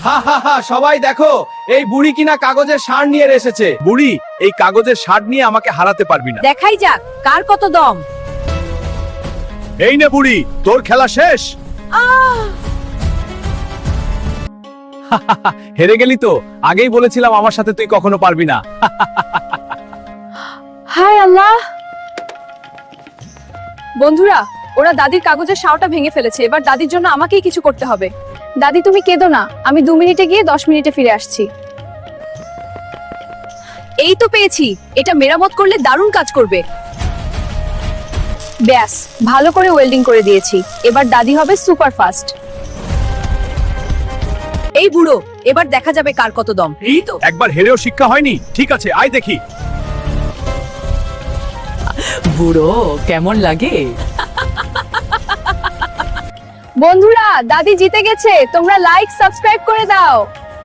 হা হা হা, সবাই দেখো, এই বুড়ি কিনা কাগজের ষাঁড় নিয়ে এসেছে। বুড়ি, এই কাগজের ষাঁড় নিয়ে আমাকে হারাতে পারবি না। দেখাই যাক কার কত দম। এই নে বুড়ি, তোর খেলা শেষ। হেরে গেলি তো, আগেই বলেছিলাম আমার সাথে তুই কখনো পারবি না। হায় আল্লাহ। বন্ধুরা, ওরা দাদির কাগজের শাওটা ভেঙে ফেলেছে। এবার দাদির জন্য আমাকেই কিছু করতে হবে। দাদি তুমি কেঁদো না, আমি 2 মিনিটে গিয়ে 10 মিনিটে ফিরে আসছি। এই তো পেয়েছি, এটা মেরামত করলে দারুণ কাজ করবে। ব্যাস, ভালো করে ওয়েল্ডিং করে দিয়েছি। এবার দাদি হবে সুপার ফাস্ট। এই বুড়ো, এবার দেখা যাবে কার কত দম। এই তো, একবার হেরেও শিক্ষা হয়নি। ঠিক আছে, আয় দেখি। বুড়ো কেমন লাগে? বন্ধুরা, দাদি জিতে গেছে। তোমরা লাইক সাবস্ক্রাইব করে দাও।